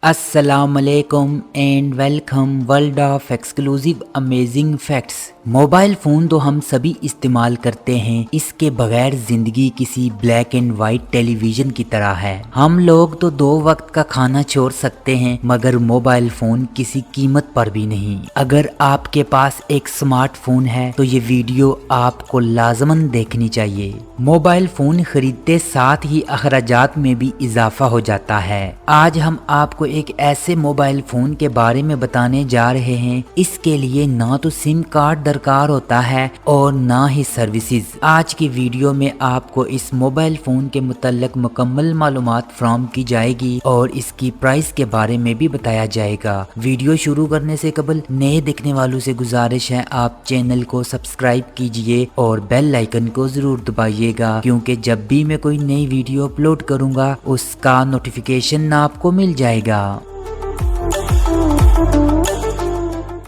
अस्सलाम वालेकुम and welcome world of exclusive amazing facts. Mobile phone तो हम सभी इस्तेमाल करते हैं, इसके बगैर ज़िंदगी किसी ब्लैक एंड वाइट टेलीविज़न की तरह है। हम लोग तो 2 वक्त का खाना छोड़ सकते हैं, मगर मोबाइल फ़ोन किसी कीमत पर भी नहीं। अगर आपके पास एक स्मार्टफोन है तो ये वीडियो आपको लाजमन देखनी चाहिए। मोबाइल फ़ोन खरीदते साथ ही अखराजात में भी इजाफा हो जाता है। आज हम आपको एक ऐसे मोबाइल फ़ोन के बारे में बताने जा रहे हैं, इसके लिए ना तो सिम कार्ड दरकार होता है और ना ही सर्विसेज। आज की वीडियो में आपको इस मोबाइल फ़ोन के मुतल्लिक मुकम्मल मालूमात फ्राहम की जाएगी और इसकी प्राइस के बारे में भी बताया जाएगा। वीडियो शुरू करने से कबल नए देखने वालों से गुजारिश है, आप चैनल को सब्सक्राइब कीजिए और बेल आइकन को जरूर दबाइएगा, क्योंकि जब भी मैं कोई नई वीडियो अपलोड करूंगा उसका नोटिफिकेशन आपको मिल जाएगा।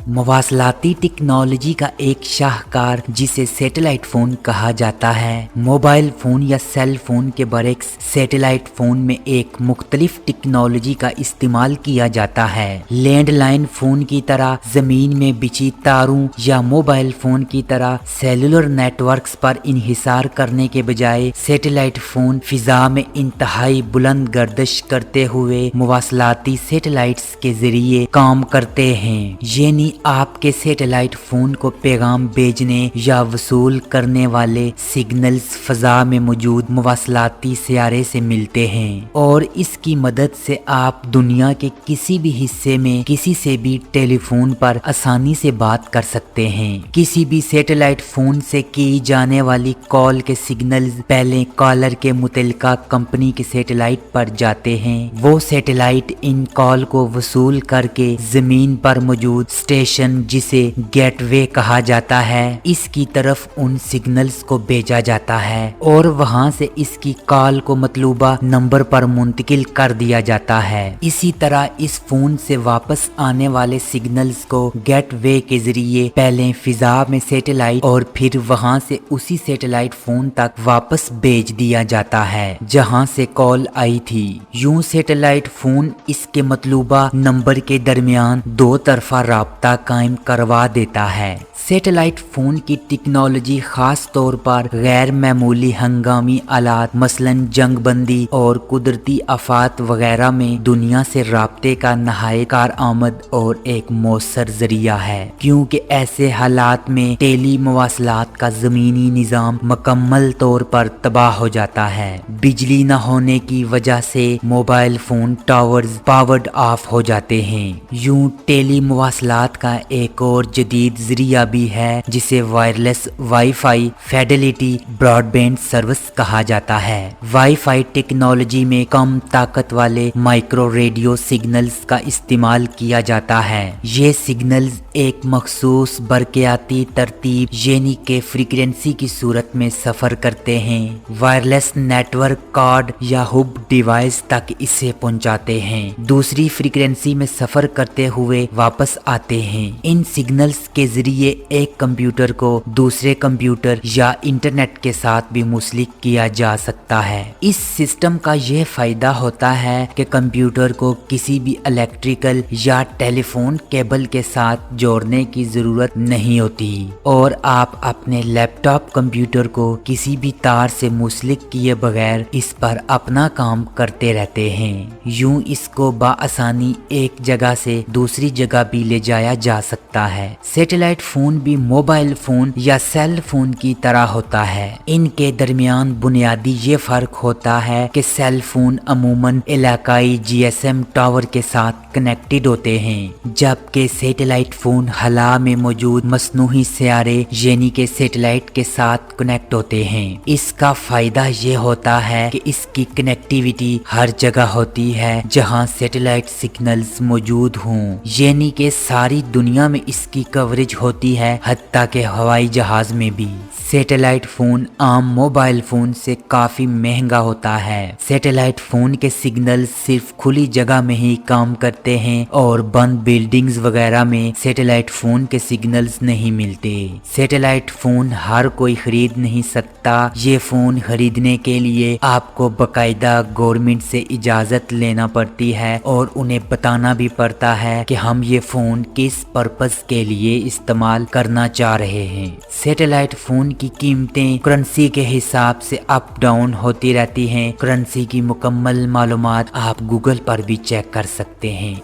मवासलाती टेक्नोलॉजी का एक शाहकार जिसे सैटेलाइट फ़ोन कहा जाता है। मोबाइल फ़ोन या सेल फ़ोन के बरक्स सैटेलाइट फ़ोन में एक मुख्तलिफ टेक्नोलॉजी का इस्तेमाल किया जाता है। लैंडलाइन फ़ोन की तरह ज़मीन में बिछी तारों या मोबाइल फ़ोन की तरह सेलुलर नेटवर्क्स पर इन्हिसार करने के बजाय सैटेलाइट फ़ोन फ़िज़ा में इंतहाई बुलंद गर्दिश करते हुए मवासलाती सैटेलाइट्स के ज़रिए काम करते हैं। यानी आपके सैटेलाइट फ़ोन को पैगाम भेजने या वसूल करने वाले सिग्नल्स फ़ज़ा में मौजूद मवासलाती सियारे से मिलते हैं और इसकी मदद से आप दुनिया के किसी भी हिस्से में किसी से भी टेलीफोन पर आसानी से बात कर सकते हैं। किसी भी सैटेलाइट फ़ोन से की जाने वाली कॉल के सिग्नल्स पहले कॉलर के मुतल्लिका कंपनी के सैटेलाइट पर जाते हैं। वो सैटेलाइट इन कॉल को वसूल करके ज़मीन पर मौजूद स्टेशन जिसे गेटवे कहा जाता है, इसकी तरफ उन सिग्नल्स को भेजा जाता है और वहां से इसकी कॉल को मतलूबा नंबर पर मुंतकिल कर दिया जाता है। इसी तरह इस फोन से वापस आने वाले सिग्नल्स को गेटवे के जरिए पहले फिजा में सैटेलाइट और फिर वहां से उसी सैटेलाइट फोन तक वापस भेज दिया जाता है जहां से कॉल आई थी। यूं सैटेलाइट फोन इसके मतलूबा नंबर के दरमियान दो तरफा राब्ता कायम करवा देता है। सैटेलाइट फ़ोन की टेक्नोलॉजी ख़ास तौर पर गैर मामूली हंगामी आलात मसलन जंगबंदी और कुदरती आफात वगैरह में दुनिया से राब्ते का नहायत कारआमद और एक मौसर जरिया है, क्योंकि ऐसे हालात में टेली मवासलात का ज़मीनी निज़ाम मुकम्मल तौर पर तबाह हो जाता है। बिजली न होने की वजह से mobile phone towers powered of हो जाते हैं। यूं टेली मवासलात का एक और जदीद जरिया भी है जिसे wireless wifi Fidelity broadband service कहा जाता है। वाईफाई टेक्नोलॉजी में कम ताकत वाले माइक्रो रेडियो सिग्नल्स का इस्तेमाल किया जाता है। ये सिग्नल्स एक मखसूस बरक़ियाती तरतीब यानी के फ्रीक्वेंसी की सूरत में सफ़र करते हैं। वायरलेस नेटवर्क कार्ड या हब डिवाइस तक इसे पहुंचाते हैं, दूसरी फ्रीक्वेंसी में सफ़र करते हुए वापस आते हैं। इन सिग्नल्स के जरिए एक कंप्यूटर को दूसरे कंप्यूटर या इंटरनेट के साथ भी मुंसलिक किया जा सकता है। इस सिस्टम का यह फायदा होता है कि कंप्यूटर को किसी भी इलेक्ट्रिकल या टेलीफोन केबल के साथ जोड़ने की जरूरत नहीं होती और आप अपने लैपटॉप कंप्यूटर को किसी भी तार से मुंसलिक किए बगैर इस पर अपना काम करते रहते हैं। यूं इसको बाआसानी एक जगह से दूसरी जगह भी ले जाया जा सकता है। सैटेलाइट फोन भी मोबाइल फोन या सेल फोन की तरह होता है। इनके दरमियान बुनियादी ये फर्क होता है कि सेल फोन अमूमन इलाकाई जीएसएम टावर के साथ कनेक्टेड होते हैं, जबकि सैटेलाइट फोन हला में मौजूद मसनूही सियारे यानी के सैटेलाइट के साथ कनेक्ट होते हैं। इसका फायदा ये होता है कि इसकी कनेक्टिविटी हर जगह होती है जहां सैटेलाइट सिग्नल्स मौजूद हों, यानी कि सारी दुनिया में इसकी कवरेज होती है, हत्ता के हवाई जहाज में भी। सैटेलाइट फोन आम मोबाइल फोन से काफी महंगा होता है। सैटेलाइट फोन के सिग्नल सिर्फ खुली जगह में ही काम करते हैं और बंद बिल्डिंग्स वगैरह में सैटेलाइट फोन के सिग्नल्स नहीं मिलते। सैटेलाइट फोन हर कोई खरीद नहीं सकता। ये फोन खरीदने के लिए आपको बकायदा गवर्नमेंट से इजाजत लेना पड़ती है और उन्हें बताना भी पड़ता है कि हम ये फोन किस पर्पस के लिए इस्तेमाल करना चाह रहे हैं। सैटेलाइट फोन की कीमतें करेंसी के हिसाब से अप डाउन होती रहती हैं। करेंसी की मुकम्मल मालूमात आप गूगल पर भी चेक कर सकते हैं।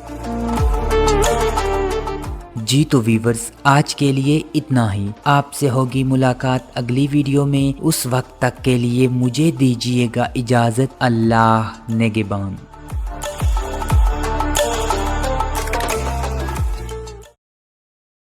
जी तो वीवर्स, आज के लिए इतना ही। आपसे होगी मुलाकात अगली वीडियो में। उस वक्त तक के लिए मुझे दीजिएगा इजाजत। अल्लाह नेगेबान।